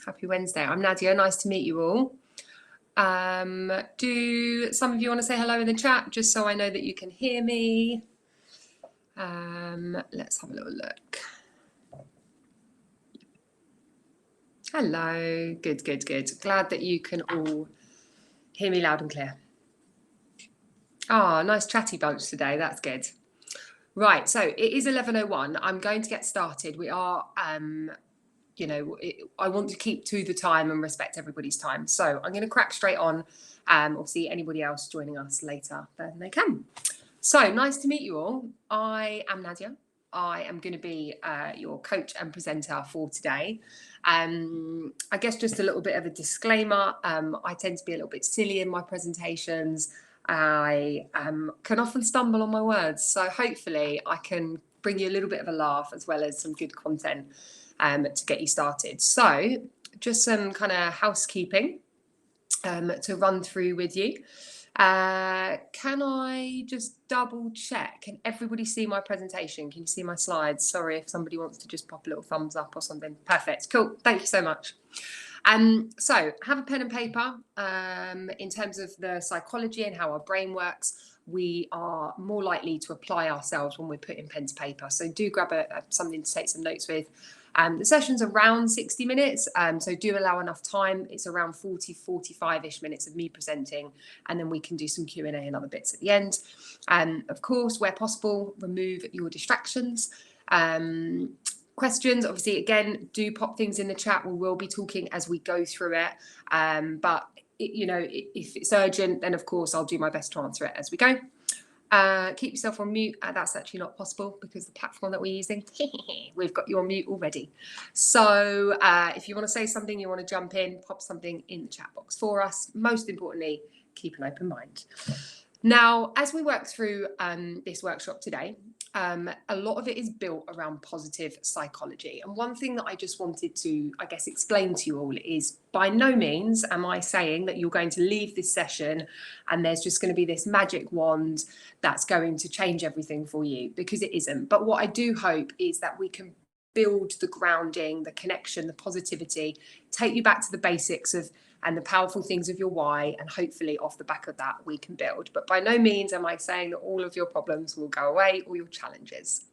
Happy Wednesday. I'm Nadia. Nice to meet you all. Do some of you want to say hello in the chat, just so I know that you can hear me? Let's have a little look. Hello. Good. Glad that you can all hear me loud and clear. Ah, nice chatty bunch today. That's good. Right, so it is 11:01. I'm going to get started. We are, I want to keep to the time and respect everybody's time. So I'm going to crack straight on. Or see anybody else joining us later, then they can. So nice to meet you all. I am Nadia. I am going to be your coach and presenter for today. I guess just a little bit of a disclaimer. I tend to be a little bit silly in my presentations. I can often stumble on my words. So hopefully I can bring you a little bit of a laugh as well as some good content to get you started. So just some kind of housekeeping to run through with you. Can I just double check? Can everybody see my presentation? Can you see my slides? Sorry if somebody wants to just pop a little thumbs up or something. Perfect. Cool. Thank you so much. So have a pen and paper. In terms of the psychology and how our brain works, we are more likely to apply ourselves when we're putting pen to paper. So do grab something to take some notes with. The session's around 60 minutes, so do allow enough time. It's around 45-ish minutes of me presenting, and then we can do some Q&A and other bits at the end. Of course, where possible, remove your distractions. Questions, obviously, again, do pop things in the chat. We will be talking as we go through it. But, if it's urgent, then, of course, I'll do my best to answer it as we go. Keep yourself on mute. That's actually not possible because the platform that we're using, we've got you on mute already. So if you want to say something, you want to jump in, pop something in the chat box for us. Most importantly, keep an open mind. Now, as we work through this workshop today, a lot of it is built around positive psychology. And one thing that I just wanted to, explain to you all is by no means am I saying that you're going to leave this session and there's just going to be this magic wand that's going to change everything for you, because it isn't. But what I do hope is that we can build the grounding, the connection, the positivity, take you back to the basics of and the powerful things of your why, and hopefully off the back of that we can build. But by no means am I saying that all of your problems will go away or your challenges.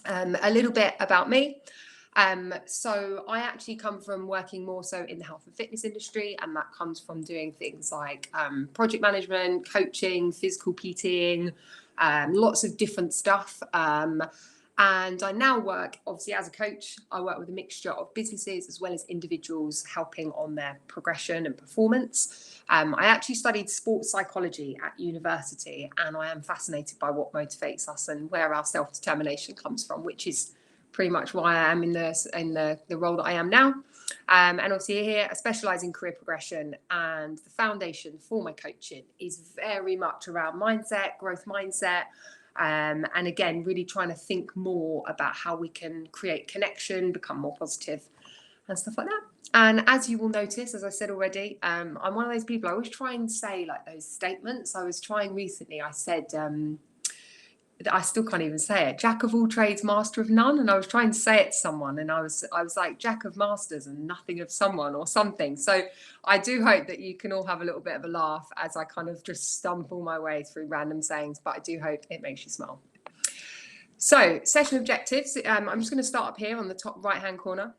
A little bit about me. So I actually come from working more so in the health and fitness industry, and that comes from doing things like project management, coaching, physical PTing, lots of different stuff. And I now work, obviously, as a coach. I work with a mixture of businesses as well as individuals, helping on their progression and performance. I actually studied sports psychology at university, and I am fascinated by what motivates us and where our self-determination comes from, which is pretty much why I am in the role that I am now. And obviously here I specialise in career progression, and the foundation for my coaching is very much around mindset, growth mindset. And again, really trying to think more about how we can create connection, become more positive and stuff like that. And as you will notice, as I said already, I'm one of those people, I always try and say like those statements. I was trying recently, I said, I still can't even say it, jack of all trades, master of none. And I was trying to say it to someone, and I was like jack of masters and nothing of someone or something. So I do hope that you can all have a little bit of a laugh as I kind of just stumble my way through random sayings, but I do hope it makes you smile. So session objectives, I'm just going to start up here on the top right hand corner.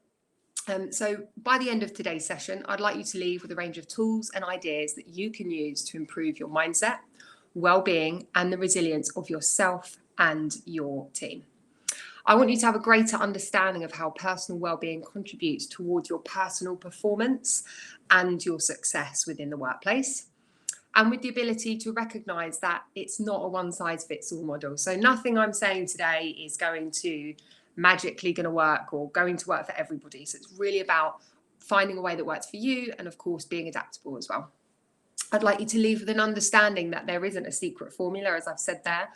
So by the end of today's session, I'd like you to leave with a range of tools and ideas that you can use to improve your mindset, well-being, and the resilience of yourself and your team. I want you to have a greater understanding of how personal well-being contributes towards your personal performance and your success within the workplace, and with the ability to recognize that it's not a one-size-fits-all model. So nothing I'm saying today is going to magically going to work or going to work for everybody. So it's really about finding a way that works for you, and of course being adaptable as well. I'd like you to leave with an understanding that there isn't a secret formula, as I've said there,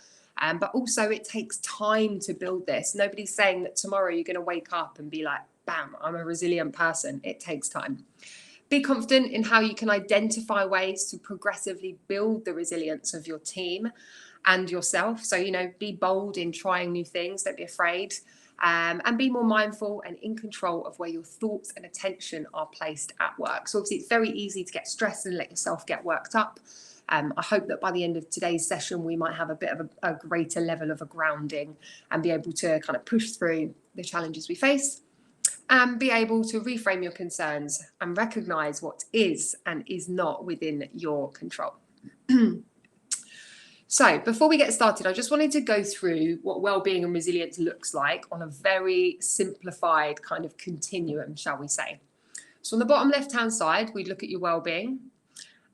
but also it takes time to build this. Nobody's saying that tomorrow you're going to wake up and be like, bam, I'm a resilient person. It takes time. Be confident in how you can identify ways to progressively build the resilience of your team and yourself. So, be bold in trying new things. Don't be afraid. and be more mindful and in control of where your thoughts and attention are placed at work. So obviously it's very easy to get stressed and let yourself get worked up. I hope that by the end of today's session, we might have a bit of a greater level of a grounding and be able to kind of push through the challenges we face and be able to reframe your concerns and recognize what is and is not within your control. So before we get started, I just wanted to go through what well-being and resilience looks like on a very simplified kind of continuum, shall we say. So on the bottom left-hand side, we'd look at your well-being.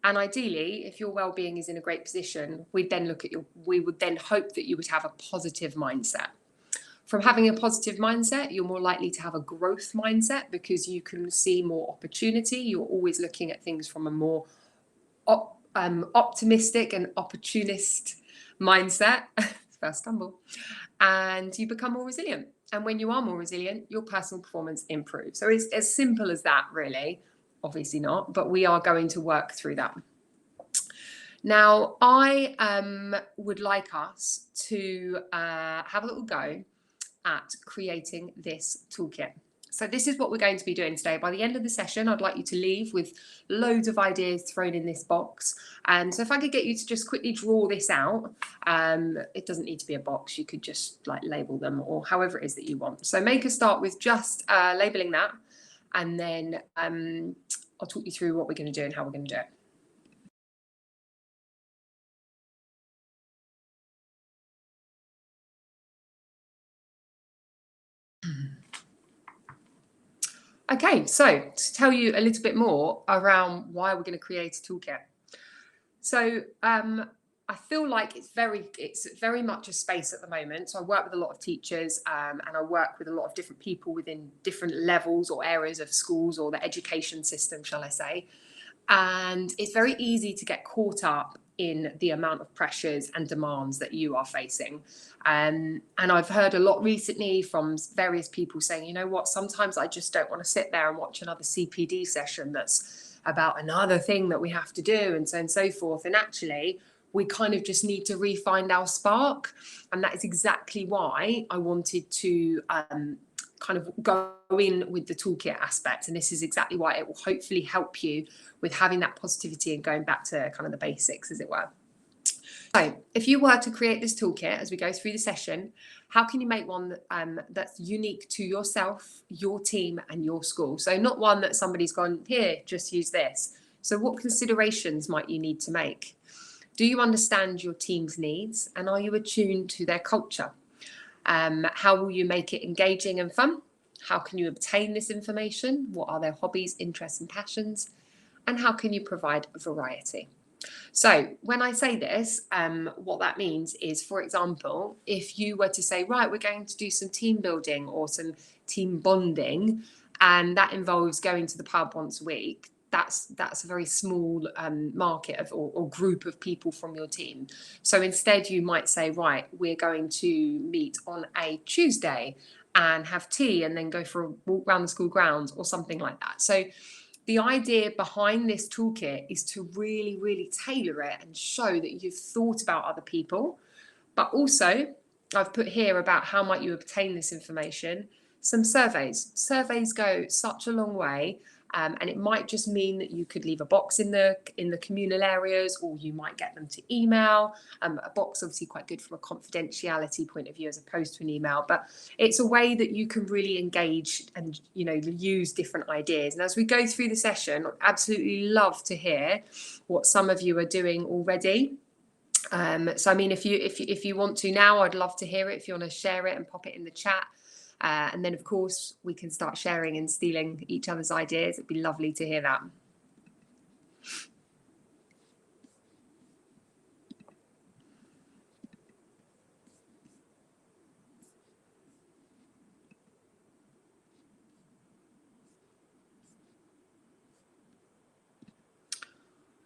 And ideally, if your well-being is in a great position, we would then hope that you would have a positive mindset. From having a positive mindset, you're more likely to have a growth mindset because you can see more opportunity. You're always looking at things from a more optimistic and opportunist mindset. First stumble. And you become more resilient. And when you are more resilient, your personal performance improves. So it's as simple as that, really. Obviously not, but we are going to work through that. Now, I would like us to have a little go at creating this toolkit. So this is what we're going to be doing today. By the end of the session, I'd like you to leave with loads of ideas thrown in this box. And so if I could get you to just quickly draw this out, it doesn't need to be a box. You could just like label them or however it is that you want. So make a start with just labeling that. And then I'll talk you through what we're going to do and how we're going to do it. Okay, so to tell you a little bit more around why we're going to create a toolkit. So I feel like it's very much a space at the moment. So I work with a lot of teachers and I work with a lot of different people within different levels or areas of schools or the education system, shall I say. And it's very easy to get caught up in the amount of pressures and demands that you are facing. And I've heard a lot recently from various people saying, you know what, sometimes I just don't want to sit there and watch another CPD session that's about another thing that we have to do and so on and so forth. And actually, we kind of just need to re-find our spark. And that is exactly why I wanted to kind of go in with the toolkit aspect. And this is exactly why it will hopefully help you with having that positivity and going back to kind of the basics, as it were. So if you were to create this toolkit as we go through the session, how can you make one that's unique to yourself, your team and your school? So not one that somebody's gone, here, just use this. So what considerations might you need to make? Do you understand your team's needs and are you attuned to their culture? How will you make it engaging and fun? How can you obtain this information? What are their hobbies, interests and passions? And how can you provide variety? So when I say this, what that means is, for example, if you were to say, right, we're going to do some team building or some team bonding, and that involves going to the pub once a week, that's a very small market of or group of people from your team. So instead you might say, right, we're going to meet on a Tuesday and have tea and then go for a walk around the school grounds or something like that. So the idea behind this toolkit is to really, really tailor it and show that you've thought about other people. But also, I've put here about how might you obtain this information, some surveys. Surveys go such a long way. And it might just mean that you could leave a box in the communal areas, or you might get them to email. A box obviously quite good from a confidentiality point of view as opposed to an email, but it's a way that you can really engage and use different ideas. And as we go through the session, I'd absolutely love to hear what some of you are doing already. So I mean, if you want to now, I'd love to hear it. If you want to share it and pop it in the chat. And then, of course, we can start sharing and stealing each other's ideas. It'd be lovely to hear that.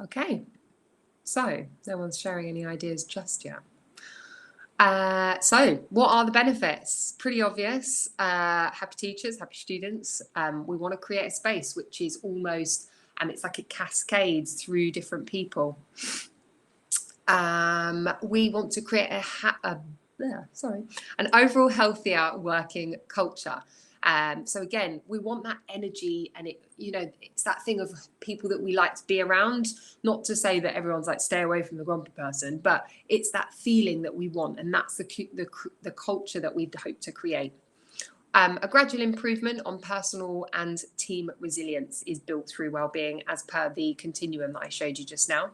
Okay, so no one's sharing any ideas just yet. So what are the benefits? Pretty obvious. Happy teachers, happy students. We want to create a space which is almost, it's like it cascades through different people. We want to create a an overall healthier working culture. So again, we want that energy, and it's that thing of people that we like to be around. Not to say that everyone's like stay away from the grumpy person, but it's that feeling that we want, and that's the culture that we hope to create. A gradual improvement on personal and team resilience is built through wellbeing, as per the continuum that I showed you just now.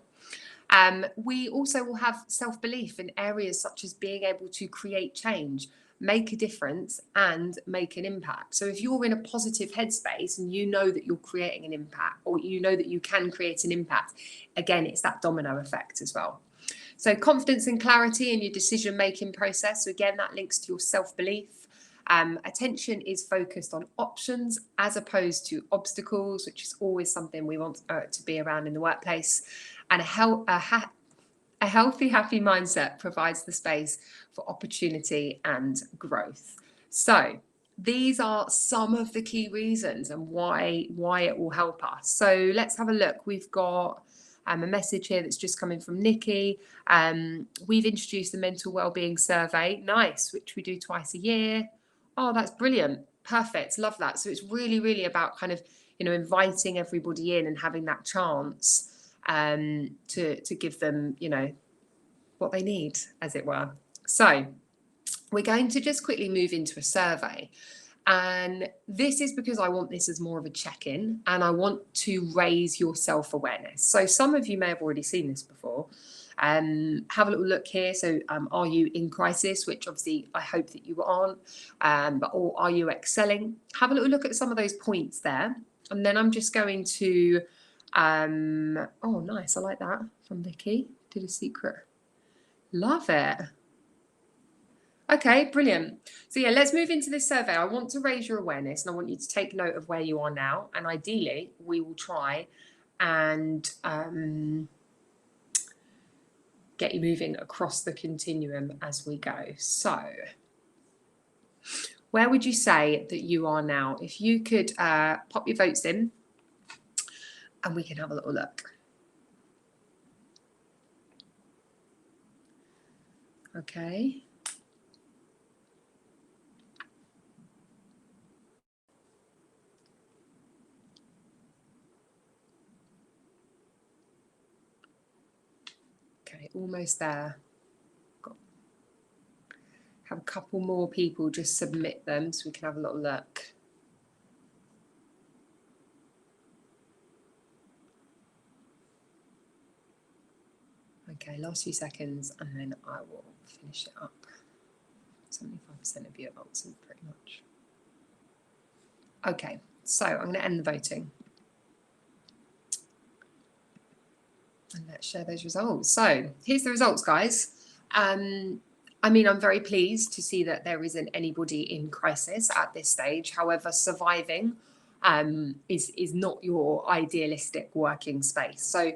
We also will have self-belief in areas such as being able to create change, make a difference, and make an impact. So if you're in a positive headspace and you know that you're creating an impact, or you know that you can create an impact, again, it's that domino effect as well. So confidence and clarity in your decision-making process. So again, that links to your self-belief. Attention is focused on options as opposed to obstacles, which is always something we want to be around in the workplace. And a healthy, happy mindset provides the space for opportunity and growth. So these are some of the key reasons and why it will help us. So let's have a look. We've got a message here that's just coming from Nikki. We've introduced the mental wellbeing survey, nice, which we do twice a year. Oh, that's brilliant. Perfect. Love that. So it's really, really about kind of, inviting everybody in and having that chance to give them, what they need, as it were. So we're going to just quickly move into a survey. And this is because I want this as more of a check-in, and I want to raise your self-awareness. So some of you may have already seen this before. Have a little look here. So are you in crisis, which obviously I hope that you aren't, or are you excelling? Have a little look at some of those points there. And then I'm just going to, oh, nice. I like that from Vicky. Did a secret. Love it. Okay, brilliant. So yeah, let's move into this survey. I want to raise your awareness, and I want you to take note of where you are now. And ideally, we will try and get you moving across the continuum as we go. So where would you say that you are now? If you could pop your votes in, and we can have a little look. Okay. Okay, almost there. Have a couple more people just submit them so we can have a little look. Okay, last few seconds, and then I will finish it up. 75% of you have answered, pretty much. Okay, so I'm going to end the voting. And let's share those results. So here's the results, guys. I mean, I'm very pleased to see that there isn't anybody in crisis at this stage. However, surviving is not your idealistic working space. So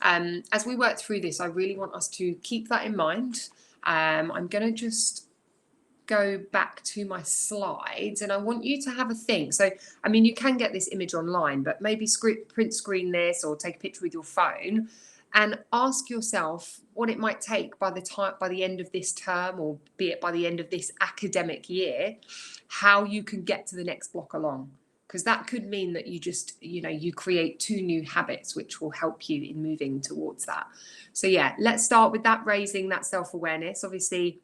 as we work through this, I really want us to keep that in mind. I'm going to just go back to my slides, and I want you to have a think. So, I mean, you can get this image online, but maybe print screen this or take a picture with your phone and ask yourself what it might take by the end of this term, or be it by the end of this academic year, how you can get to the next block along. Because that could mean that you just, you create 2 new habits, which will help you in moving towards that. So yeah, let's start with that, raising that self-awareness. Obviously,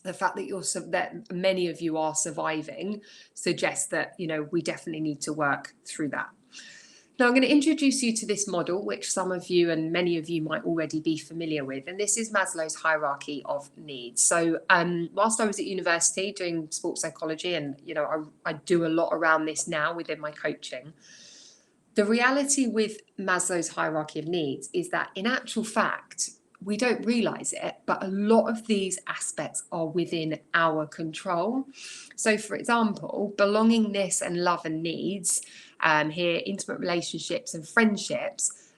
the fact that that many of you are surviving suggests that, we definitely need to work through that. Now, I'm going to introduce you to this model, which some of you and many of you might already be familiar with. And this is Maslow's hierarchy of needs. So whilst I was at university doing sports psychology, and, I do a lot around this now within my coaching, the reality with Maslow's hierarchy of needs is that in actual fact, we don't realize it, but a lot of these aspects are within our control. So, for example, belongingness and love and needs, here, intimate relationships and friendships,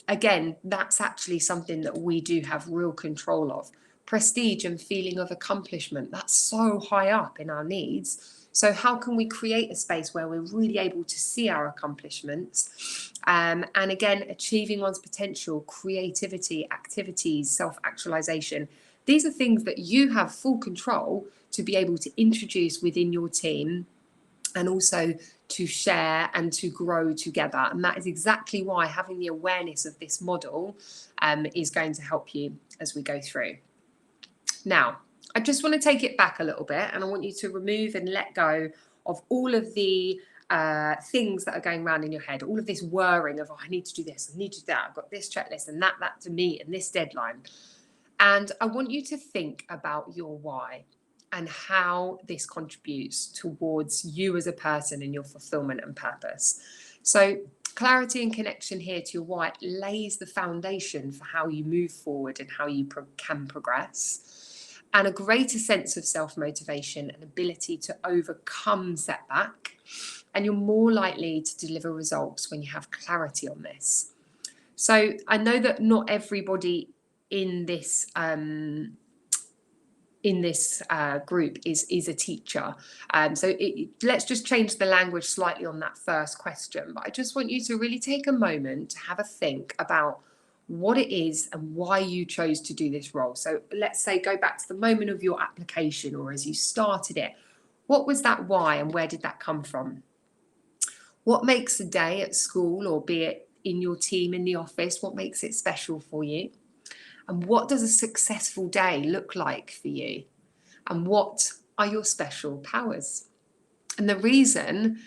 again, that's actually something that we do have real control of. Prestige and feeling of accomplishment, that's so high up in our needs. So how can we create a space where we're really able to see our accomplishments? And again, achieving one's potential, creativity, activities, self-actualization, These are things that you have full control to be able to introduce within your team, and also to share and to grow together. And that is exactly why having the awareness of this model is going to help you as we go through. Now, I just want to take it back a little bit, and I want you to remove and let go of all of the things that are going around in your head, all of this whirring of, oh, I need to do this, I need to do that, I've got this checklist and that to meet and this deadline. And I want you to think about your why and how this contributes towards you as a person and your fulfillment and purpose. So clarity and connection here to your why lays the foundation for how you move forward and how you can progress. And a greater sense of self-motivation and ability to overcome setback. And you're more likely to deliver results when you have clarity on this. So I know that not everybody in this group is a teacher. So let's just change the language slightly on that first question. But I just want you to really take a moment to have a think about what it is and why you chose to do this role. So let's say go back to the moment of your application or as you started it. What was that why and where did that come from? What makes a day at school, or be it in your team in the office, what makes it special for you? And what does a successful day look like for you? And what are your special powers? And the reason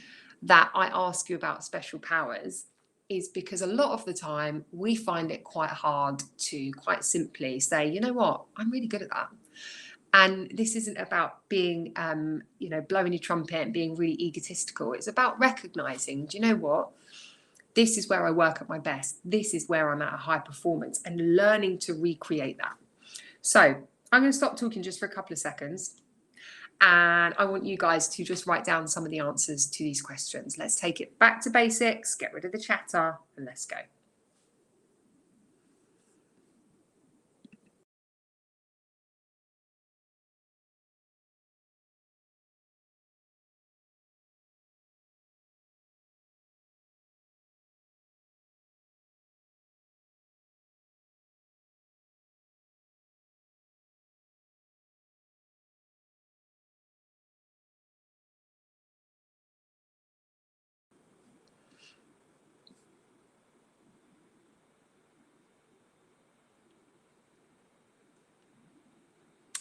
that I ask you about special powers is because a lot of the time we find it quite hard to quite simply say, you know what, I'm really good at that. And this isn't about being, blowing your trumpet and being really egotistical. It's about recognizing, do you know what? This is where I work at my best. This is where I'm at a high performance, and learning to recreate that. So I'm going to stop talking just for a couple of seconds. And I want you guys to just write down some of the answers to these questions. Let's take it back to basics, get rid of the chatter, and let's go.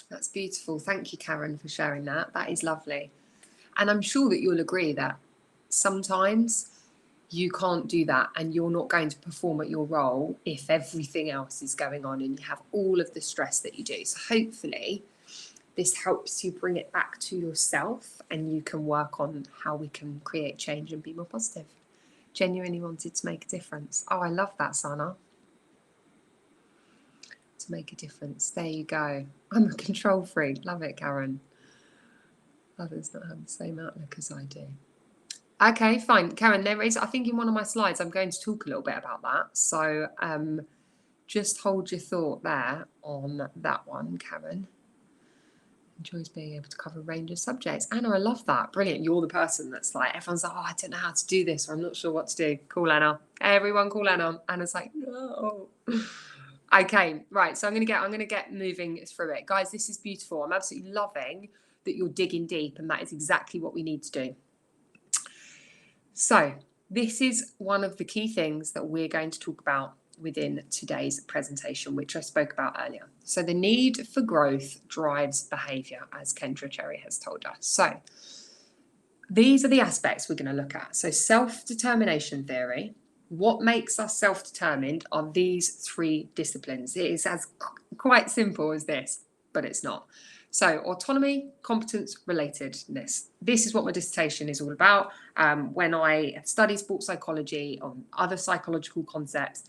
That's beautiful. Thank you, Karen, for sharing that. That is lovely. And I'm sure that you'll agree that sometimes you can't do that and you're not going to perform at your role if everything else is going on and you have all of the stress that you do. So hopefully this helps you bring it back to yourself and you can work on how we can create change and be more positive. Genuinely wanted to make a difference. Oh, I love that, Sana. To make a difference. There you go. I'm a control freak. Love it, Karen. Others not have the same outlook as I do. Okay, fine. Karen, there is, I think in one of my slides, I'm going to talk a little bit about that. So just hold your thought there on that one, Karen. Enjoys being able to cover a range of subjects. Anna, I love that. Brilliant. You're the person that's like, everyone's like, oh, I don't know how to do this, or I'm not sure what to do. Call Anna. Everyone call Anna. Anna's like, no. Okay, right. So I'm gonna get moving through it. Guys, this is beautiful. I'm absolutely loving that you're digging deep, and that is exactly what we need to do. So this is one of the key things that we're going to talk about within today's presentation, which I spoke about earlier. So the need for growth drives behavior, as Kendra Cherry has told us. So these are the aspects we're going to look at. So self-determination theory. What makes us self-determined are these three disciplines. It is as quite simple as this, but it's not. So autonomy, competence, relatedness. This is what my dissertation is all about. When I study sports psychology on other psychological concepts,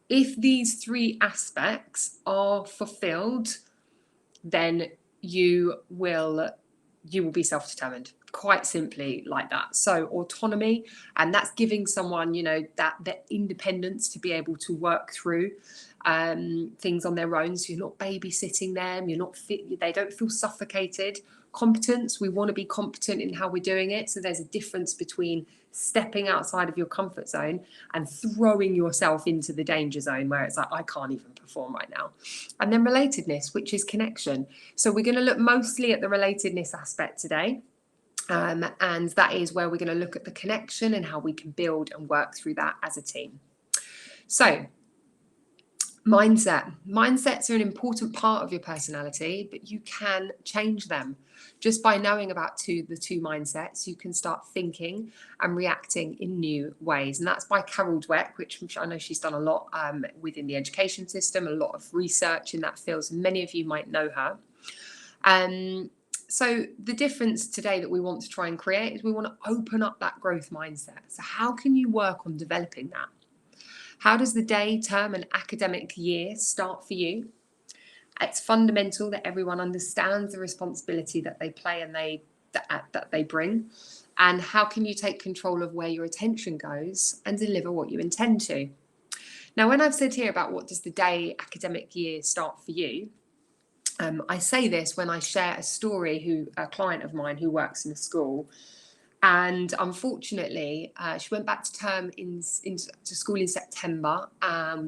if these three aspects are fulfilled, then you will be self-determined, quite simply like that. So autonomy, and that's giving someone, that independence to be able to work through things on their own. So you're not babysitting them, they don't feel suffocated Competence, we want to be competent in how we're doing it. So there's a difference between stepping outside of your comfort zone and throwing yourself into the danger zone where it's like, I can't even perform right now. And then relatedness, which is connection. So we're going to look mostly at the relatedness aspect today. And that is where we're going to look at the connection and how we can build and work through that as a team. So mindsets are an important part of your personality, but you can change them. Just by knowing about the two mindsets, you can start thinking and reacting in new ways. And that's by Carol Dweck, which I know she's done a lot within the education system, a lot of research in that field. So many of you might know her. So the difference today that we want to try and create is we want to open up that growth mindset. So how can you work on developing that? How does the day, term, and academic year start for you? It's fundamental that everyone understands the responsibility that they play and that they bring. And how can you take control of where your attention goes and deliver what you intend to? Now, when I've said here about what does the day, academic year start for you, I say this when I share a story a client of mine who works in a school. And unfortunately, she went back to school in September.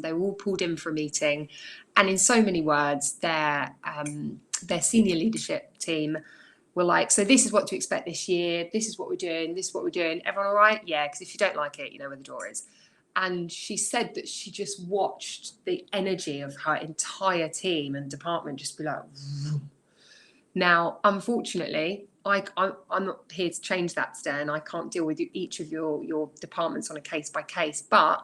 They were all pulled in for a meeting. And in so many words, their senior leadership team were like, so this is what to expect this year. This is what we're doing. This is what we're doing. Everyone all right? Yeah, because if you don't like it, you know where the door is. And she said that she just watched the energy of her entire team and department just be like, vroom. Now, unfortunately, I'm not here to change that today, and I can't deal with each of your departments on a case by case, but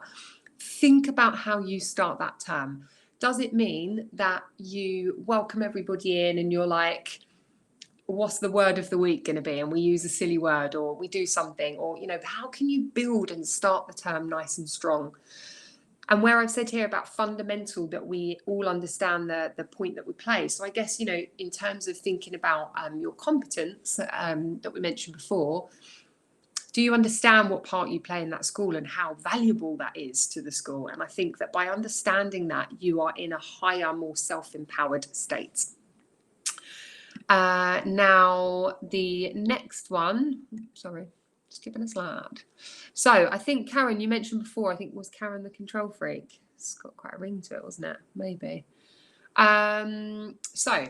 think about how you start that term. Does it mean that you welcome everybody in and you're like, what's the word of the week going to be? And we use a silly word, or we do something, or, how can you build and start the term nice and strong? And where I've said here about fundamental that we all understand the point that we play. So I guess, in terms of thinking about your competence that we mentioned before, do you understand what part you play in that school and how valuable that is to the school? And I think that by understanding that, you are in a higher, more self-empowered state. Now, the next one, sorry, skipping a slide. So I think, Karen, you mentioned before, I think was Karen the control freak? It's got quite a ring to it, wasn't it? Maybe. So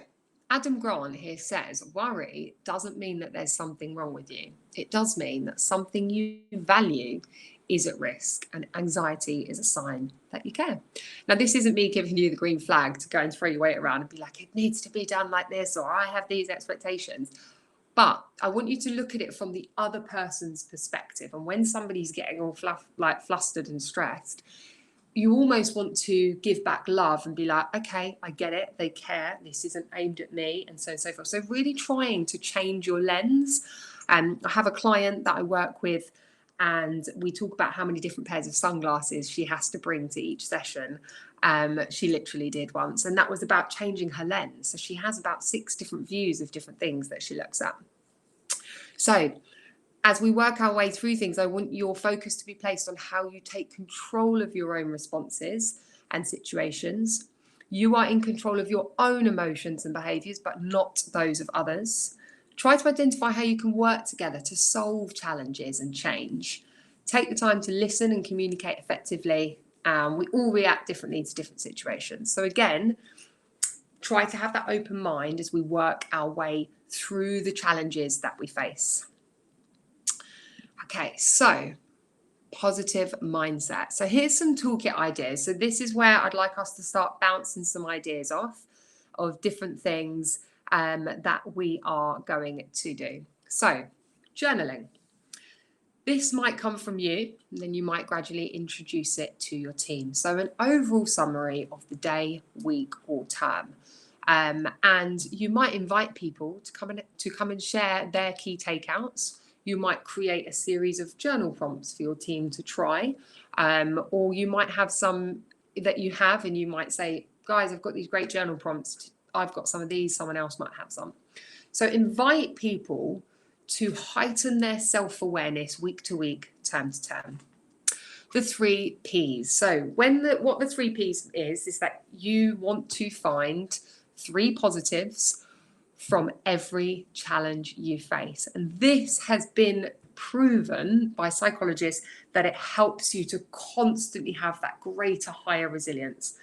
Adam Grant here says, worry doesn't mean that there's something wrong with you. It does mean that something you value is at risk, and anxiety is a sign that you care. Now, this isn't me giving you the green flag to go and throw your weight around and be like, it needs to be done like this, or I have these expectations. But I want you to look at it from the other person's perspective. And when somebody's getting all flustered and stressed, you almost want to give back love and be like, okay, I get it. They care. This isn't aimed at me, and so on and so forth. So really trying to change your lens. I have a client that I work with, and we talk about how many different pairs of sunglasses she has to bring to each session. She literally did once, and that was about changing her lens. So she has about 6 different views of different things that she looks at. So as we work our way through things, I want your focus to be placed on how you take control of your own responses and situations. You are in control of your own emotions and behaviours, but not those of others. Try to identify how you can work together to solve challenges and change. Take the time to listen and communicate effectively. We all react differently to different situations. So again, try to have that open mind as we work our way through the challenges that we face. Okay, so positive mindset. So here's some toolkit ideas. So this is where I'd like us to start bouncing some ideas off of different things that we are going to do. So journaling. This might come from you, and then you might gradually introduce it to your team. So an overall summary of the day, week, or term. And you might invite people to come and share their key takeouts. You might create a series of journal prompts for your team to try, or you might have some that you have, and you might say, guys, I've got these great journal prompts. I've got some of these, someone else might have some. So invite people to heighten their self-awareness week to week, term to term. The 3 Ps. So what the 3 Ps is that you want to find 3 positives, from every challenge you face. And this has been proven by psychologists that it helps you to constantly have that greater, higher resilience.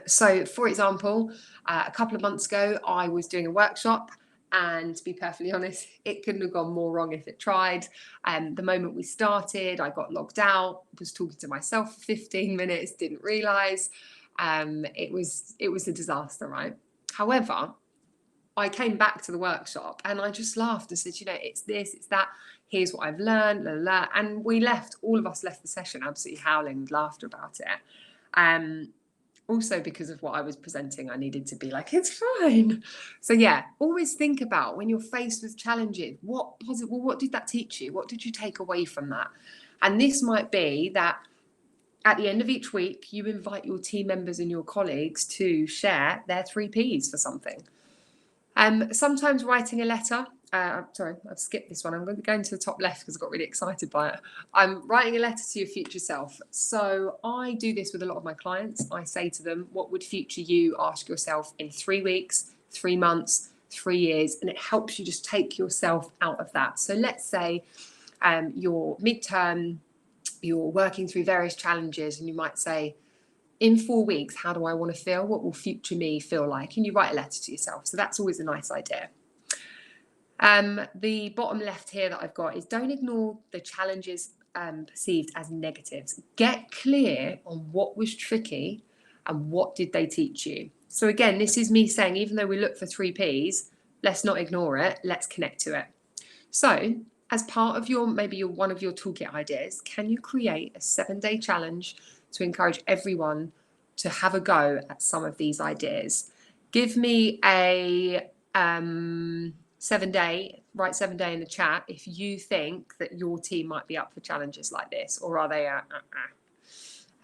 So, for example, a couple of months ago, I was doing a workshop, and to be perfectly honest, it couldn't have gone more wrong if it tried. The moment we started, I got logged out, was talking to myself for 15 minutes, didn't realise. It was a disaster, right? However, I came back to the workshop and I just laughed and said, it's this, it's that. Here's what I've learned, blah, blah, blah. And all of us left the session absolutely howling with laughter about it. Also, because of what I was presenting, I needed to be like, it's fine. So yeah, always think about when you're faced with challenges, what did that teach you? What did you take away from that? And this might be that at the end of each week, you invite your team members and your colleagues to share their 3 Ps for something. Sometimes writing a letter. Sorry, I've skipped this one. I'm going to go into the top left because I got really excited by it. I'm writing a letter to your future self. So I do this with a lot of my clients. I say to them, what would future you ask yourself in 3 weeks, 3 months, 3 years? And it helps you just take yourself out of that. So let's say your midterm, you're working through various challenges, and you might say, in 4 weeks, how do I want to feel? What will future me feel like? And you write a letter to yourself. So that's always a nice idea. The bottom left here that I've got is don't ignore the challenges perceived as negatives. Get clear on what was tricky and what did they teach you. So again, this is me saying, even though we look for 3 Ps, let's not ignore it. Let's connect to it. So as part of one of your toolkit ideas, can you create a 7-day challenge to encourage everyone to have a go at some of these ideas? Give me a 7-day, write 7-day in the chat if you think that your team might be up for challenges like this, or are they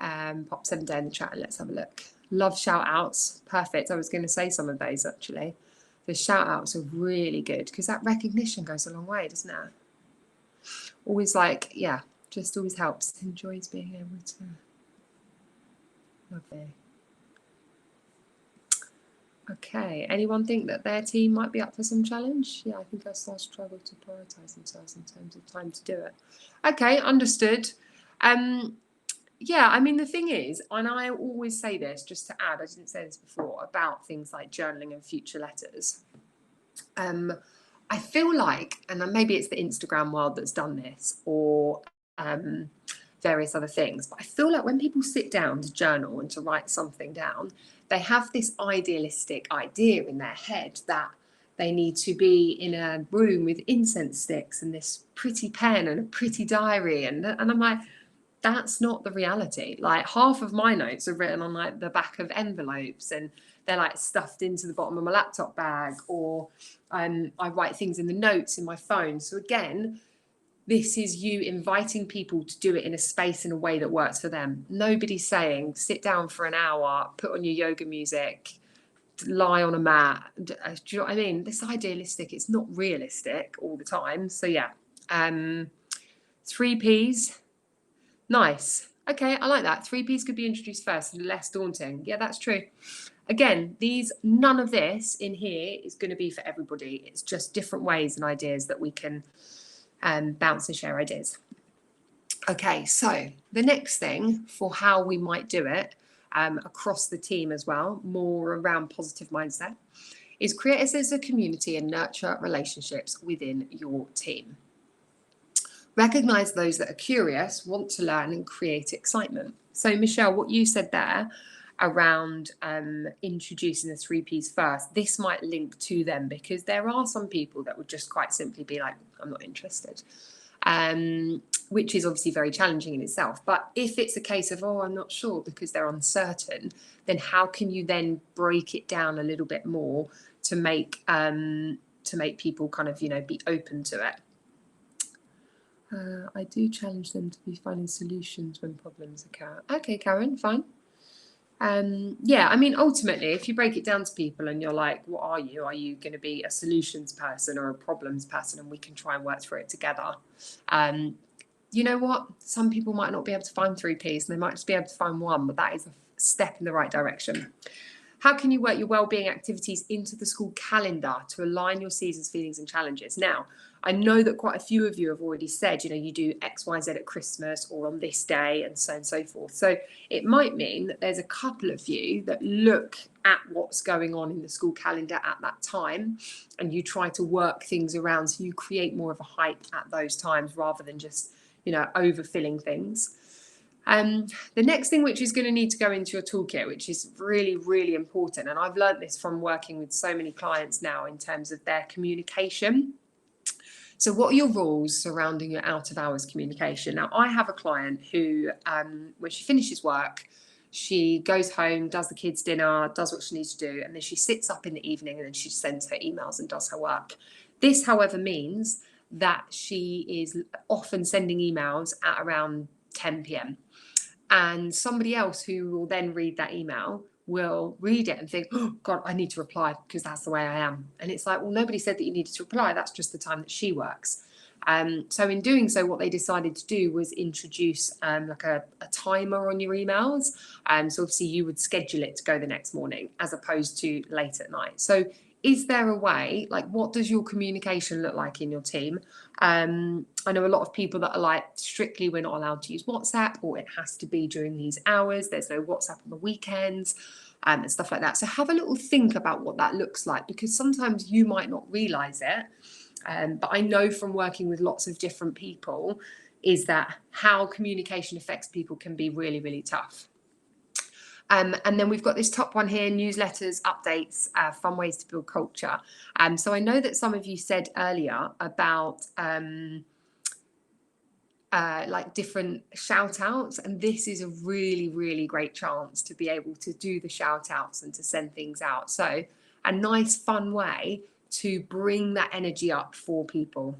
pop 7-day in the chat and let's have a look. Love shout outs. Perfect. I was going to say some of those actually. The shout outs are really good because that recognition goes a long way, doesn't it? Always just always helps. Enjoys being able to. Lovely. Okay, anyone think that their team might be up for some challenge? Yeah, I think I still struggle to prioritise themselves in terms of time to do it. Okay, understood. Yeah, I mean, the thing is, and I always say this, just to add, I didn't say this before, about things like journaling and future letters. I feel like, and maybe it's the Instagram world that's done this, or various other things, but I feel like when people sit down to journal and to write something down, they have this idealistic idea in their head that they need to be in a room with incense sticks and this pretty pen and a pretty diary, and I'm like, that's not the reality. Like, half of my notes are written on like the back of envelopes, and they're like stuffed into the bottom of my laptop bag, or I write things in the notes in my phone. So again, this is you inviting people to do it in a space in a way that works for them. Nobody's saying sit down for an hour, put on your yoga music, lie on a mat. Do you know what I mean? This idealistic, it's not realistic all the time. So yeah, 3 Ps. Nice. Okay, I like that. 3 Ps could be introduced first, less daunting. Yeah, that's true. Again, none of this in here is going to be for everybody. It's just different ways and ideas that we can bounce and share ideas. Okay, so the next thing for how we might do it across the team as well, more around positive mindset, is create a sense of community and nurture relationships within your team. Recognize those that are curious, want to learn, and create excitement. So Michelle, what you said there around introducing the 3 Ps first, this might link to them, because there are some people that would just quite simply be like, I'm not interested, which is obviously very challenging in itself. But if it's a case of, I'm not sure, because they're uncertain, then how can you then break it down a little bit more to make people kind of, be open to it? I do challenge them to be finding solutions when problems occur. Okay, Karen, fine. Yeah, I mean, ultimately, if you break it down to people and you're like, what are you? Are you going to be a solutions person or a problems person? And we can try and work through it together. You know what? Some people might not be able to find 3 Ps, and they might just be able to find one, but that is a step in the right direction. How can you work your wellbeing activities into the school calendar to align your seasons, feelings and challenges? Now, I know that quite a few of you have already said, you know, you do X, Y, Z at Christmas or on this day and so forth. So it might mean that there's a couple of you that look at what's going on in the school calendar at that time and you try to work things around so you create more of a hype at those times rather than just, you know, overfilling things. The next thing which is going to need to go into your toolkit, which is really, really important, and I've learned this from working with so many clients now in terms of their communication. So what are your rules surrounding your out of hours communication? Now, I have a client who, when she finishes work, she goes home, does the kids' dinner, does what she needs to do, and then she sits up in the evening and then she sends her emails and does her work. This, however, means that she is often sending emails at around 10 p.m. And somebody else who will then read that email will read it and think, oh God, I need to reply because that's the way I am. And it's like, well, nobody said that you needed to reply. That's just the time that she works. So in doing so, what they decided to do was introduce like a timer on your emails. So obviously you would schedule it to go the next morning as opposed to late at night. So is there a way, like, what does your communication look like in your team? I know a lot of people that are like, strictly, we're not allowed to use WhatsApp, or it has to be during these hours. There's no WhatsApp on the weekends, and stuff like that. So have a little think about what that looks like, because sometimes you might not realize it. But I know from working with lots of different people is that how communication affects people can be really, really tough. And then we've got this top one here, newsletters, updates, fun ways to build culture. So I know that some of you said earlier about like different shout outs, and this is a really, really great chance to be able to do the shout outs and to send things out. So a nice fun way to bring that energy up for people.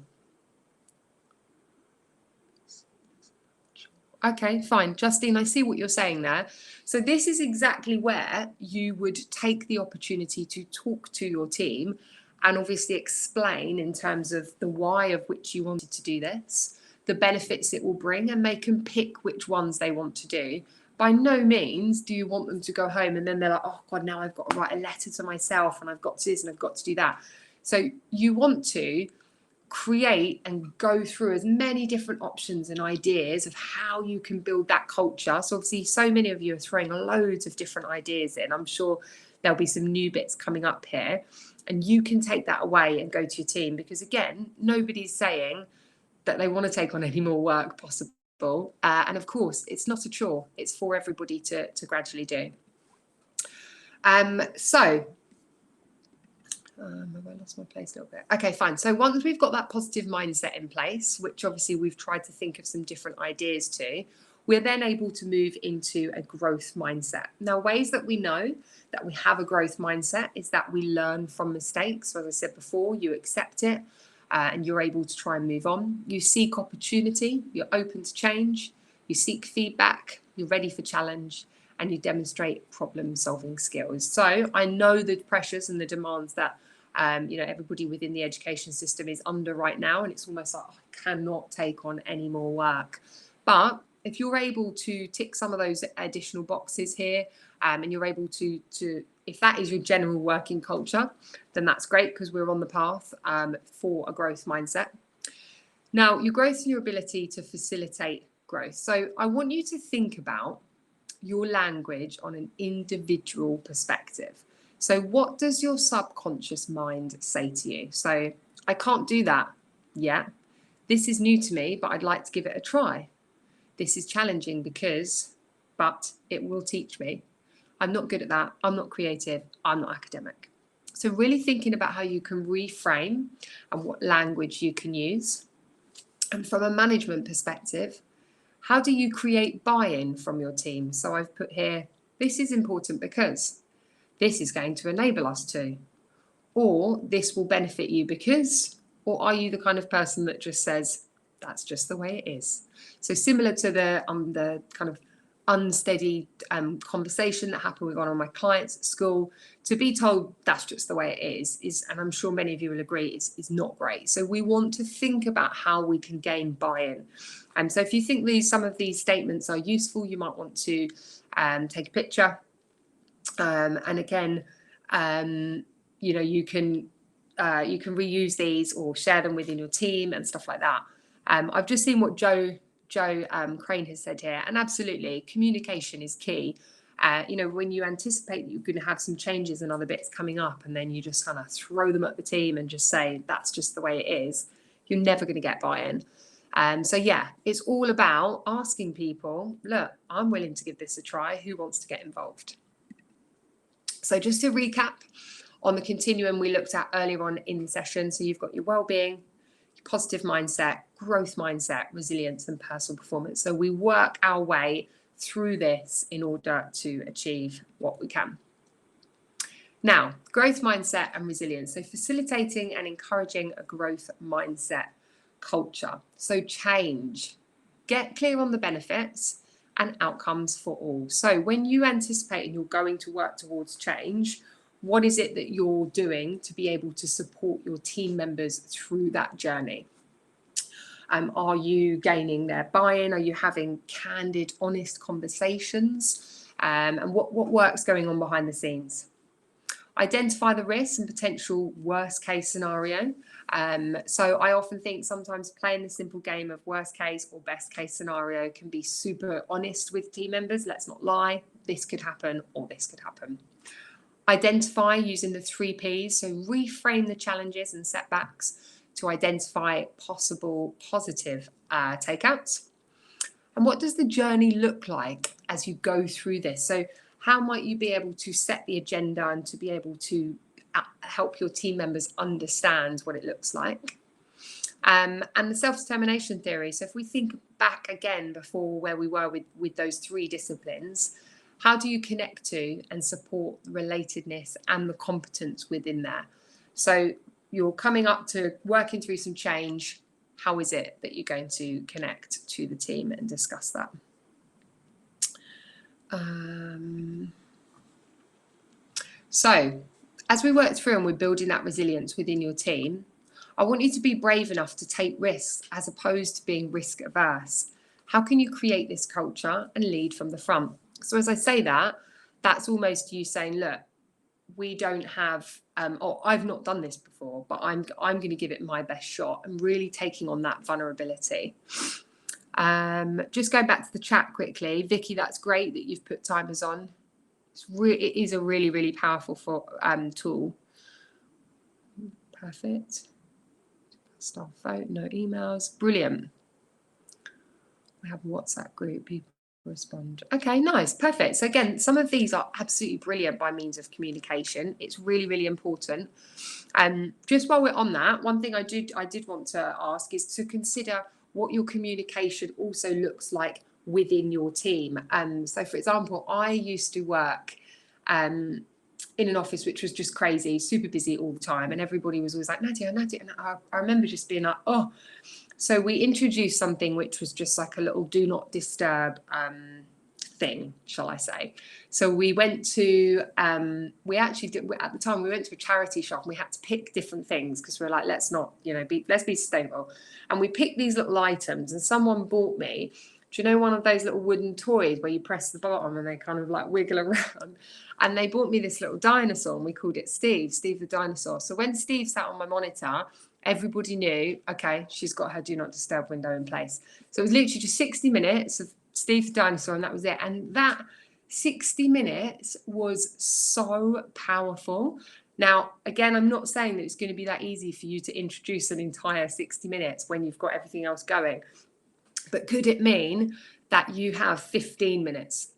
Okay, fine. Justine, I see what you're saying there. So this is exactly where you would take the opportunity to talk to your team and obviously explain in terms of the why of which you wanted to do this, the benefits it will bring, and they can pick which ones they want to do. By no means do you want them to go home and then they're like, oh God, now I've got to write a letter to myself and I've got to this and I've got to do that. So you want to create and go through as many different options and ideas of how you can build that culture. So obviously so many of you are throwing loads of different ideas in. I'm sure there'll be some new bits coming up here, and you can take that away and go to your team, because again, nobody's saying that they want to take on any more work possible. And of course, it's not a chore. It's for everybody to gradually do. Have I lost my place a little bit? Okay, fine. So once we've got that positive mindset in place, which obviously we've tried to think of some different ideas to, we're then able to move into a growth mindset. Now, ways that we know that we have a growth mindset is that we learn from mistakes. So as I said before, you accept it and you're able to try and move on. You seek opportunity, you're open to change, you seek feedback, you're ready for challenge, and you demonstrate problem-solving skills. So I know the pressures and the demands that you know, everybody within the education system is under right now, and it's almost like, oh, I cannot take on any more work. But if you're able to tick some of those additional boxes here, and you're able to if that is your general working culture, then that's great, because we're on the path for a growth mindset. Now, your growth and your ability to facilitate growth. So I want you to think about your language on an individual perspective. So what does your subconscious mind say to you? So I can't do that yet. This is new to me, but I'd like to give it a try. This is challenging but it will teach me. I'm not good at that. I'm not creative. I'm not academic. So really thinking about how you can reframe and what language you can use. And from a management perspective, how do you create buy-in from your team? So I've put here, this is important because this is going to enable us to, or this will benefit you because, or are you the kind of person that just says, that's just the way it is? So similar to the kind of unsteady conversation that happened with one of my clients at school, to be told that's just the way it is, and I'm sure many of you will agree, is not great. So we want to think about how we can gain buy-in. And so if you think some of these statements are useful, you might want to take a picture And again, you know, you can reuse these or share them within your team and stuff like that. I've just seen what Joe Crane has said here, and absolutely, communication is key. You know, when you anticipate that you're going to have some changes and other bits coming up, and then you just kind of throw them at the team and just say that's just the way it is, you're never going to get buy-in. So yeah, it's all about asking people, look, I'm willing to give this a try. Who wants to get involved? So just to recap on the continuum we looked at earlier on in the session. So you've got your well-being, your positive mindset, growth mindset, resilience, and personal performance. So we work our way through this in order to achieve what we can. Now, growth mindset and resilience. So facilitating and encouraging a growth mindset culture. So change, get clear on the benefits and outcomes for all. So when you anticipate and you're going to work towards change, what is it that you're doing to be able to support your team members through that journey? Are you gaining their buy-in? Are you having candid, honest conversations? And what work's going on behind the scenes? Identify the risks and potential worst case scenario. So I often think sometimes playing the simple game of worst case or best case scenario can be super honest with team members. Let's not lie. This could happen or this could happen. Identify using the 3 Ps. So reframe the challenges and setbacks to identify possible positive takeouts. And what does the journey look like as you go through this? So how might you be able to set the agenda and to be able to help your team members understand what it looks like? And the self-determination theory. So if we think back again before where we were with those 3 disciplines, how do you connect to and support the relatedness and the competence within there? So you're coming up to working through some change. How is it that you're going to connect to the team and discuss that? So as we work through and we're building that resilience within your team, I want you to be brave enough to take risks as opposed to being risk averse. How can you create this culture and lead from the front? So as I say that, that's almost you saying, look, we don't have, or I've not done this before, but I'm going to give it my best shot and really taking on that vulnerability. Just going back to the chat quickly, Vicky, that's great that you've put timers on. It is a really, really powerful tool. Perfect. Staff vote, no emails. Brilliant. We have a WhatsApp group, people respond. Okay, nice, perfect. So again, some of these are absolutely brilliant by means of communication. It's really, really important. Just while we're on that, one thing I did want to ask is to consider what your communication also looks like within your team. So for example, I used to work in an office which was just crazy, super busy all the time, and everybody was always like, Nadia, Nadia. And I remember just being like, oh. So we introduced something which was just like a little do not disturb thing, shall I say. So we went to, we actually did, at the time we went to a charity shop and we had to pick different things because we were like, let's not, you know, let's be sustainable. And we picked these little items and someone bought me, do you know one of those little wooden toys where you press the bottom and they kind of like wiggle around? And they bought me this little dinosaur and we called it Steve the dinosaur. So when Steve sat on my monitor, everybody knew, okay, she's got her do not disturb window in place. So it was literally just 60 minutes of Steve the dinosaur and that was it. And that 60 minutes was so powerful. Now, again, I'm not saying that it's going to be that easy for you to introduce an entire 60 minutes when you've got everything else going. But could it mean that you have 15 minutes,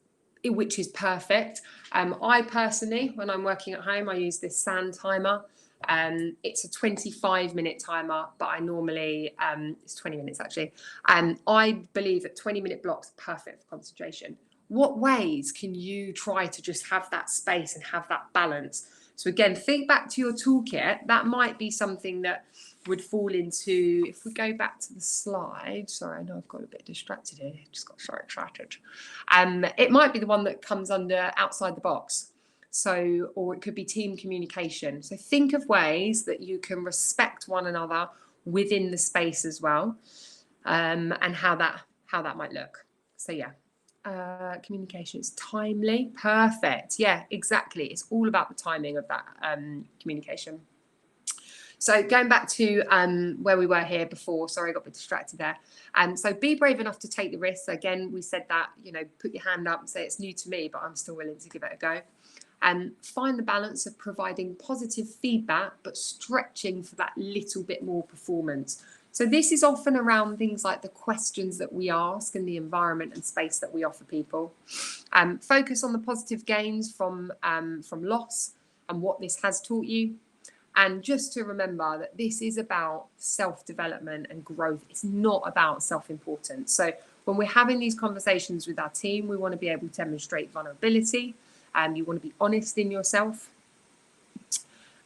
which is perfect? I personally, when I'm working at home, I use this sand timer. It's a 25-minute timer, but I normally, it's 20 minutes actually. I believe that 20-minute blocks are perfect for concentration. What ways can you try to just have that space and have that balance? So again, think back to your toolkit. That might be something that would fall into, if we go back to the slide, sorry, I know I've got a bit distracted here, just got so excited. It might be the one that comes under outside the box. So, or it could be team communication. So think of ways that you can respect one another within the space as well, and how that might look. So yeah, Communication is timely. Perfect. Yeah, exactly. It's all about the timing of that communication. So going back to where we were here before, sorry, I got a bit distracted there. So be brave enough to take the risk. So again, we said that, you know, put your hand up and say it's new to me, but I'm still willing to give it a go. And find the balance of providing positive feedback, but stretching for that little bit more performance. So this is often around things like the questions that we ask and the environment and space that we offer people. Focus on the positive gains from loss and what this has taught you. And just to remember that this is about self-development and growth. It's not about self-importance. So when we're having these conversations with our team, we want to be able to demonstrate vulnerability. You want to be honest in yourself.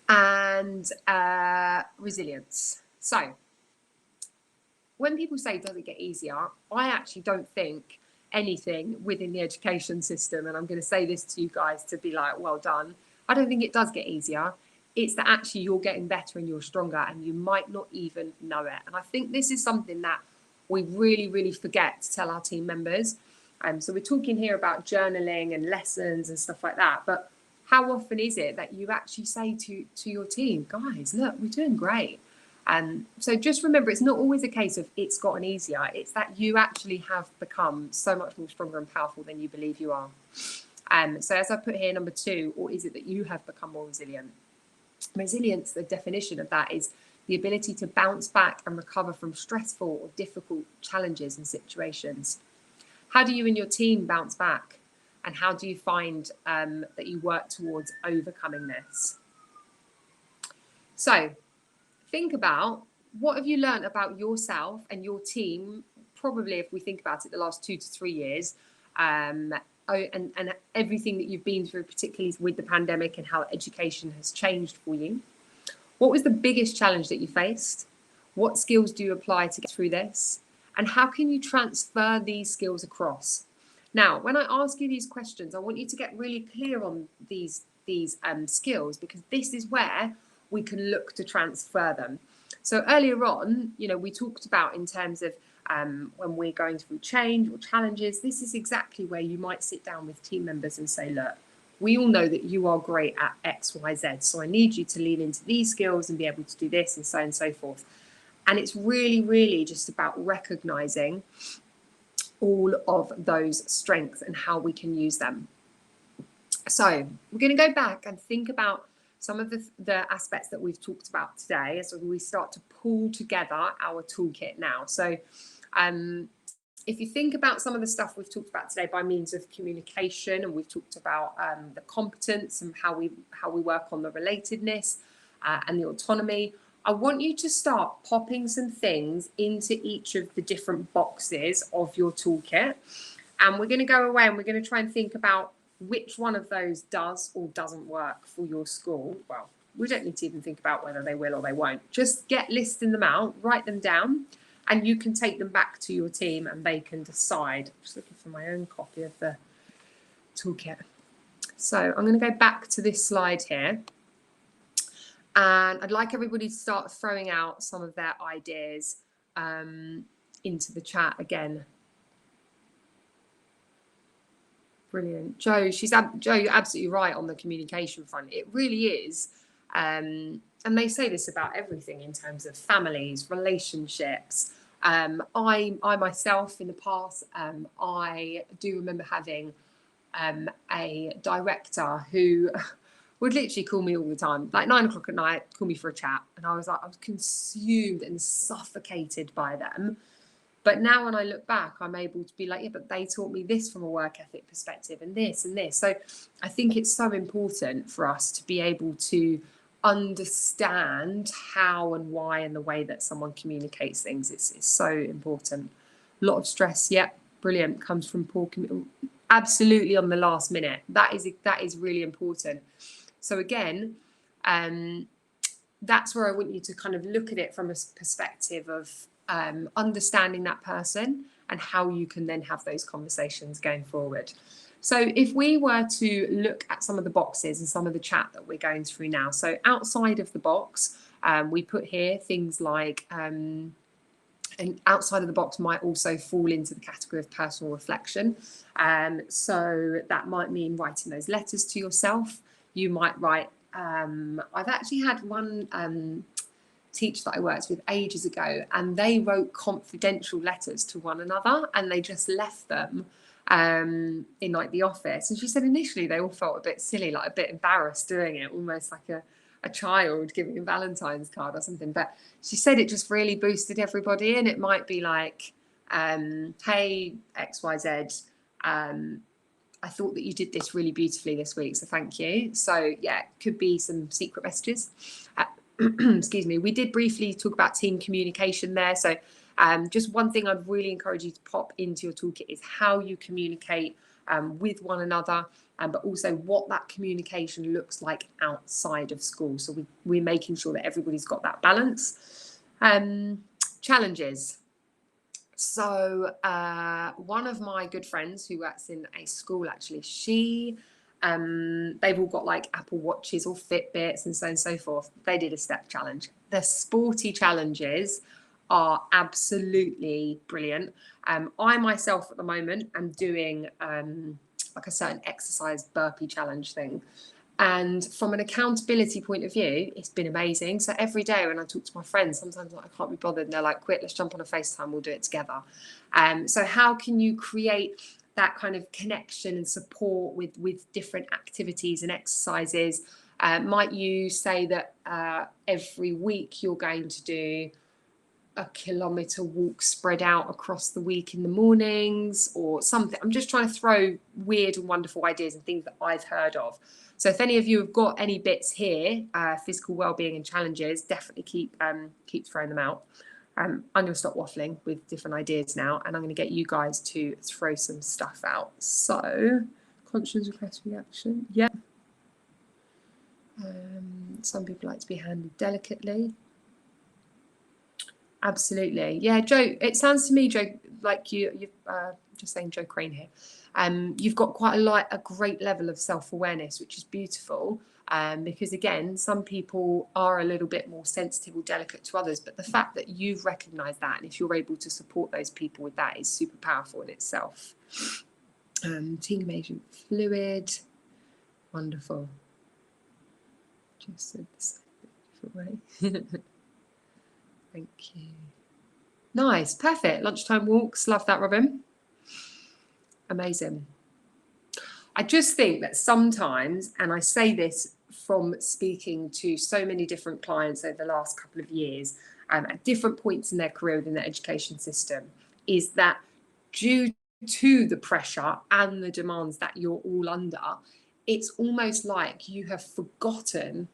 And resilience. So when people say, does it get easier? I actually don't think anything within the education system, and I'm going to say this to you guys to be like, well done. I don't think it does get easier. It's that actually you're getting better and you're stronger and you might not even know it. And I think this is something that we really, really forget to tell our team members. So we're talking here about journaling and lessons and stuff like that. But how often is it that you actually say to your team, guys, look, we're doing great. And so just remember, it's not always a case of it's gotten easier. It's that you actually have become so much more stronger and powerful than you believe you are. So as I put here, number 2, or is it that you have become more resilient? Resilience, the definition of that is the ability to bounce back and recover from stressful or difficult challenges and situations. How do you and your team bounce back? And how do you find that you work towards overcoming this? So think about, what have you learned about yourself and your team, probably if we think about it, the last 2 to 3 years, and everything that you've been through, particularly with the pandemic and how education has changed for you. What was the biggest challenge that you faced? What skills do you apply to get through this? And how can you transfer these skills across? Now, when I ask you these questions, I want you to get really clear on these skills, because this is where we can look to transfer them. So earlier on, you know, we talked about in terms of when we're going through change or challenges, this is exactly where you might sit down with team members and say, look, we all know that you are great at X, Y, Z. So I need you to lean into these skills and be able to do this and so on and so forth. And it's really, really just about recognizing all of those strengths and how we can use them. So we're going to go back and think about some of the aspects that we've talked about today as we start to pull together our toolkit now. So if you think about some of the stuff we've talked about today by means of communication, and we've talked about the competence and how we work on the relatedness and the autonomy, I want you to start popping some things into each of the different boxes of your toolkit. And we're going to go away and we're going to try and think about which one of those does or doesn't work for your school. Well, we don't need to even think about whether they will or they won't. Just listing them out, write them down, and you can take them back to your team and they can decide. I'm just looking for my own copy of the toolkit. So I'm going to go back to this slide here. And I'd like everybody to start throwing out some of their ideas into the chat again. Brilliant. Joe, you're absolutely right on the communication front. It really is. And they say this about everything in terms of families, relationships. I myself in the past, I do remember having a director who would literally call me all the time, like 9 o'clock at night, call me for a chat. And I was consumed and suffocated by them. But now when I look back, I'm able to be like, yeah, but they taught me this from a work ethic perspective and this and this. So I think it's so important for us to be able to understand how and why and the way that someone communicates things. It's so important. A lot of stress, yep, brilliant, comes from poor communication. Absolutely on the last minute. That is really important. So again, that's where I want you to kind of look at it from a perspective of understanding that person and how you can then have those conversations going forward. So if we were to look at some of the boxes and some of the chat that we're going through now, so outside of the box, we put here things like And outside of the box might also fall into the category of personal reflection. So that might mean writing those letters to yourself. You might write, I've actually had one teacher that I worked with ages ago, and they wrote confidential letters to one another, and they just left them in like the office. And she said initially they all felt a bit silly, like a bit embarrassed doing it, almost like a child giving a Valentine's card or something. But she said it just really boosted everybody. And it might be like, hey, XYZ, I thought that you did this really beautifully this week, so thank you. So yeah, it could be some secret messages. Excuse me. We did briefly talk about team communication there. So just one thing I'd really encourage you to pop into your toolkit is how you communicate with one another, but also what that communication looks like outside of school. So we're making sure that everybody's got that balance. Challenges. So one of my good friends who works in a school, actually, they've all got like Apple Watches or Fitbits and so on and so forth. They did a step challenge. The sporty challenges are absolutely brilliant. I myself at the moment am doing like a certain exercise burpee challenge thing. And from an accountability point of view, it's been amazing. So every day when I talk to my friends, sometimes I can't be bothered and they're like, quick, let's jump on a FaceTime, we'll do it together. So how can you create that kind of connection and support with different activities and exercises? Might you say that every week you're going to do a kilometre walk spread out across the week in the mornings or something? I'm just trying to throw weird and wonderful ideas and things that I've heard of. So if any of you have got any bits here, physical wellbeing and challenges, definitely keep throwing them out. I'm going to stop waffling with different ideas now, and I'm going to get you guys to throw some stuff out. So, conscious request reaction, yeah. Some people like to be handled delicately. Absolutely, yeah, Joe. It sounds to me, Joe, like you've just saying Joe Crane here. You've got quite a great level of self-awareness, which is beautiful. Because again, some people are a little bit more sensitive or delicate to others, but the fact that you've recognized that, and if you're able to support those people with that, is super powerful in itself. Team agent fluid, wonderful. Just said this different way. Thank you. Nice, perfect. Lunchtime walks, love that, Robin. Amazing. I just think that sometimes, and I say this from speaking to so many different clients over the last couple of years, at different points in their career within the education system, is that due to the pressure and the demands that you're all under, it's almost like you have forgotten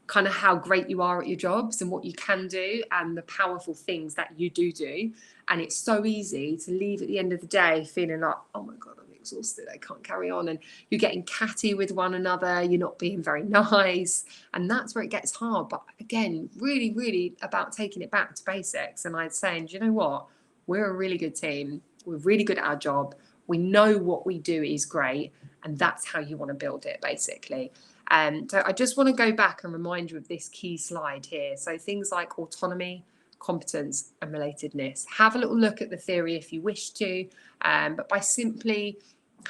kind of how great you are at your jobs and what you can do and the powerful things that you do. And it's so easy to leave at the end of the day feeling like, oh my God, I'm exhausted, I can't carry on. And you're getting catty with one another, you're not being very nice. And that's where it gets hard. But again, really, really about taking it back to basics. And I'd say, do you know what? We're a really good team. We're really good at our job. We know what we do is great. And that's how you want to build it, basically. So I just want to go back and remind you of this key slide here. So things like autonomy, competence and relatedness. Have a little look at the theory if you wish to, but by simply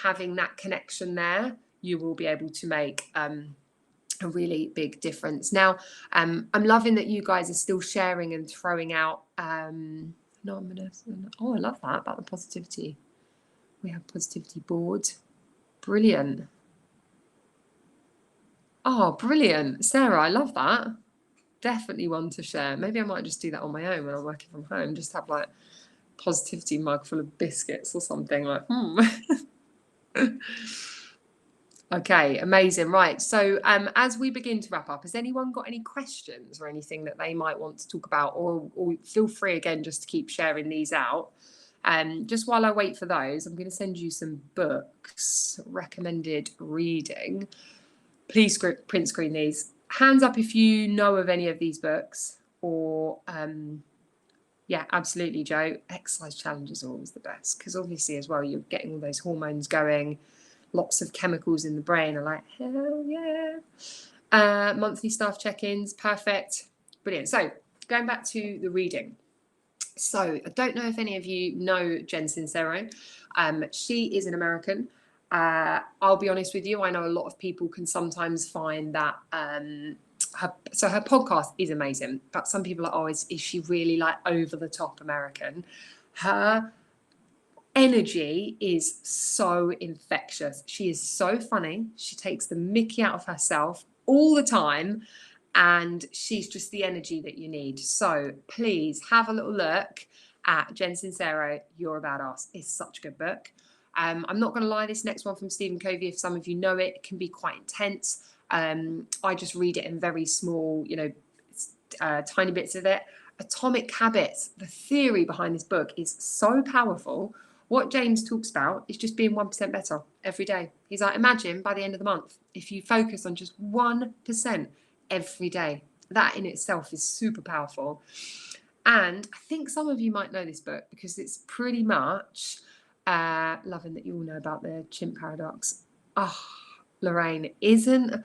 having that connection there, you will be able to make a really big difference. Now, I'm loving that you guys are still sharing and throwing out anonymous. Oh, I love that about the positivity. We have positivity board. Brilliant. Oh, brilliant. Sarah, I love that. Definitely one to share. Maybe I might just do that on my own when I'm working from home. Just have like positivity mug full of biscuits or something like, Okay, amazing. Right. So as we begin to wrap up, has anyone got any questions or anything that they might want to talk about, or feel free again just to keep sharing these out. Just while I wait for those, I'm going to send you some books, recommended reading. Please print screen these. Hands up if you know of any of these books, or yeah, absolutely, Joe. Exercise challenges are always the best, because obviously as well, you're getting all those hormones going, lots of chemicals in the brain are like, hell yeah. Monthly staff check-ins, perfect, brilliant. So going back to the reading. So I don't know if any of you know Jen Sincero. She is an American. I'll be honest with you, I know a lot of people can sometimes find that her podcast is amazing, but some people are always, is she really like over the top American? Her energy is so infectious. She is so funny. She takes the mickey out of herself all the time, and she's just the energy that you need. So please have a little look at Jen Sincero, You're a Badass. It's such a good book. I'm not going to lie, this next one from Stephen Covey, if some of you know it, it can be quite intense. I just read it in very small, tiny bits of it. Atomic Habits, the theory behind this book is so powerful. What James talks about is just being 1% better every day. He's like, imagine by the end of the month, if you focus on just 1% every day, that in itself is super powerful. And I think some of you might know this book because it's pretty much loving that you all know about the chimp paradox. Oh, Lorraine, isn't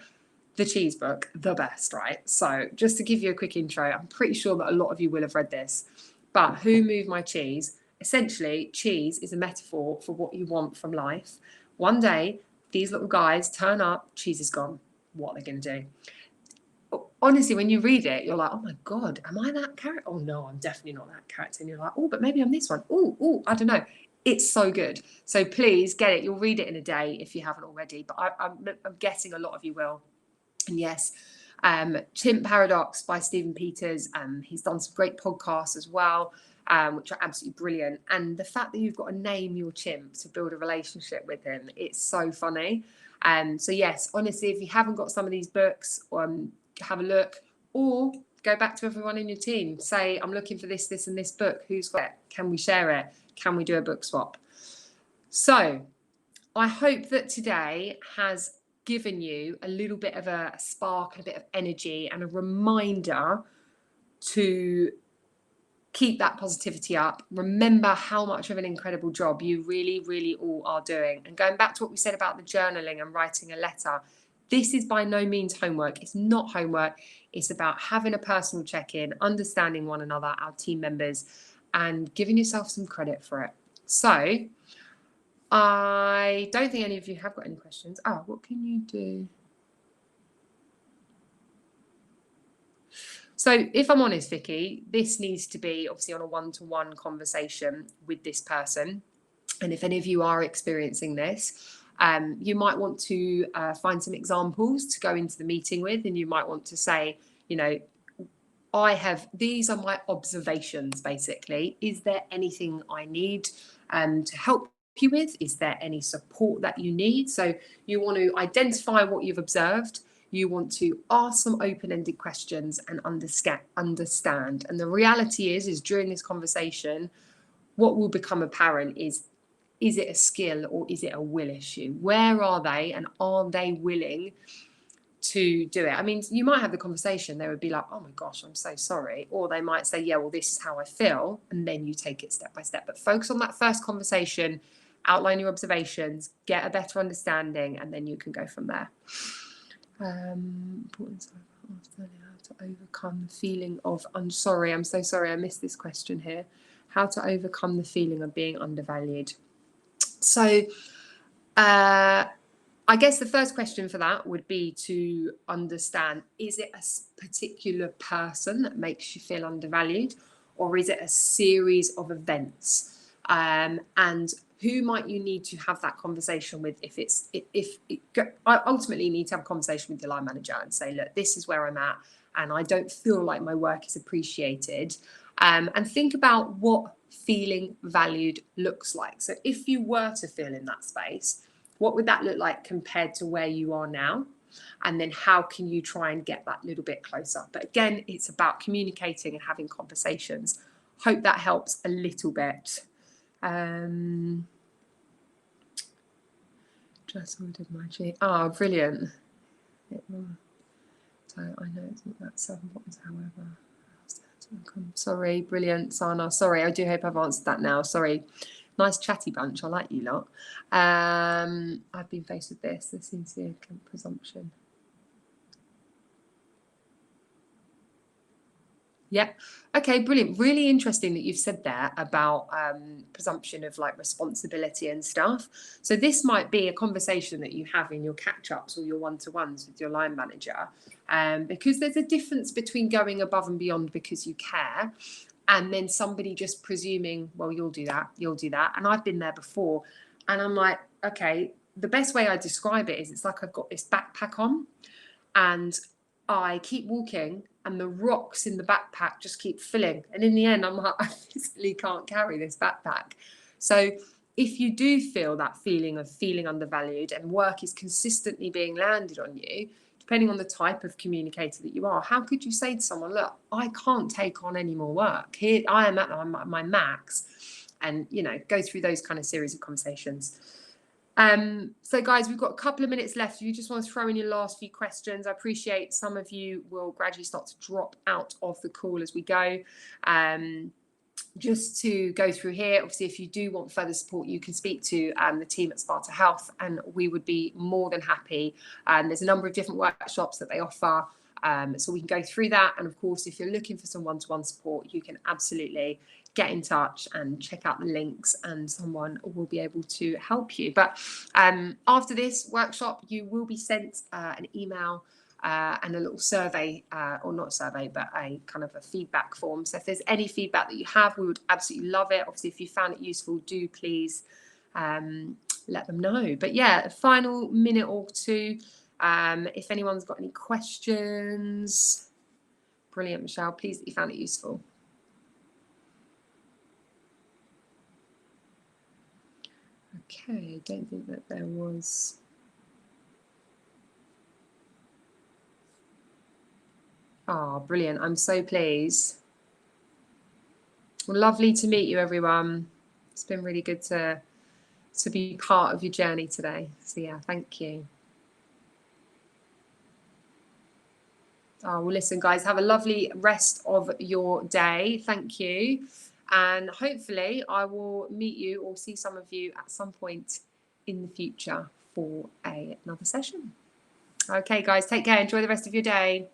the cheese book the best, right? So just to give you a quick intro, I'm pretty sure that a lot of you will have read this, but Who Moved My Cheese? Essentially, cheese is a metaphor for what you want from life. One day, these little guys turn up, cheese is gone. What are they going to do? Honestly, when you read it, you're like, oh my God, am I that character? Oh no, I'm definitely not that character. And you're like, oh, but maybe I'm this one. Oh, I don't know. It's so good. So please get it. You'll read it in a day if you haven't already, but I'm guessing a lot of you will. And yes, Chimp Paradox by Stephen Peters. He's done some great podcasts as well, which are absolutely brilliant. And the fact that you've got to name your chimp to build a relationship with him, it's so funny. So yes, honestly, if you haven't got some of these books, have a look, or go back to everyone in your team. Say, I'm looking for this, and this book. Who's got it? Can we share it? Can we do a book swap? So I hope that today has given you a little bit of a spark, a bit of energy, and a reminder to keep that positivity up. Remember how much of an incredible job you really, really all are doing. And going back to what we said about the journaling and writing a letter, this is by no means homework. It's not homework. It's about having a personal check-in, understanding one another, our team members, and giving yourself some credit for it. So I don't think any of you have got any questions. Oh, what can you do? So if I'm honest, Vicky, this needs to be obviously on a one-to-one conversation with this person. And if any of you are experiencing this, you might want to find some examples to go into the meeting with, and you might want to say, these are my observations, basically. Is there anything I need to help you with? Is there any support that you need? So you want to identify what you've observed. You want to ask some open-ended questions and understand. And the reality is during this conversation, what will become apparent is it a skill or is it a will issue? Where are they, and are they willing to do it? I mean, you might have the conversation, they would be like, oh my gosh, I'm so sorry. Or they might say, yeah, well, this is how I feel. And then you take it step by step. But focus on that first conversation, outline your observations, get a better understanding, and then you can go from there. Importance of how to overcome the feeling of, I'm so sorry, I missed this question here. How to overcome the feeling of being undervalued. So I guess the first question for that would be to understand, is it a particular person that makes you feel undervalued, or is it a series of events? And who might you need to have that conversation with? I ultimately need to have a conversation with your line manager and say, look, this is where I'm at, and I don't feel like my work is appreciated. And think about what feeling valued looks like. So if you were to feel in that space, what would that look like compared to where you are now? And then how can you try and get that little bit closer? But again, it's about communicating and having conversations. Hope that helps a little bit. Just ordered my G. Oh, brilliant. So I know it's not that 7 buttons, however. Sorry, brilliant, Sana. Sorry, I do hope I've answered that now. Sorry. Nice chatty bunch. I like you lot. I've been faced with this. There seems to be a presumption. Yeah. Okay, brilliant. Really interesting that you've said there about presumption of like responsibility and stuff. So this might be a conversation that you have in your catch-ups or your one-to-ones with your line manager, because there's a difference between going above and beyond because you care, and then somebody just presuming, well, you'll do that, you'll do that. And I've been there before, and I'm like, okay, the best way I describe it is it's like I've got this backpack on, and I keep walking and the rocks in the backpack just keep filling. And in the end, I'm like, I physically can't carry this backpack. So if you do feel that feeling of feeling undervalued and work is consistently being landed on you, depending on the type of communicator that you are, how could you say to someone, look, I can't take on any more work. Here I am at my max. And, you know, go through those kind of series of conversations. So guys, we've got a couple of minutes left. If you just want to throw in your last few questions, I appreciate some of you will gradually start to drop out of the call as we go. Just to go through here, obviously, if you do want further support, you can speak to the team at Sparta Health, and we would be more than happy. There's a number of different workshops that they offer, so we can go through that. And of course, if you're looking for some one-to-one support, you can absolutely get in touch and check out the links, and someone will be able to help you. But after this workshop, you will be sent an email and a little survey, or not survey, but a kind of a feedback form. So if there's any feedback that you have, we would absolutely love it. Obviously, if you found it useful, do please let them know. But yeah, final minute or two. If anyone's got any questions, brilliant, Michelle, please that you found it useful. Okay, I don't think that there was. Oh, brilliant. I'm so pleased. Well, lovely to meet you, everyone. It's been really good to be part of your journey today. So yeah, thank you. Oh, well, listen, guys, have a lovely rest of your day. Thank you. And hopefully I will meet you or see some of you at some point in the future for another session. Okay, guys, take care. Enjoy the rest of your day.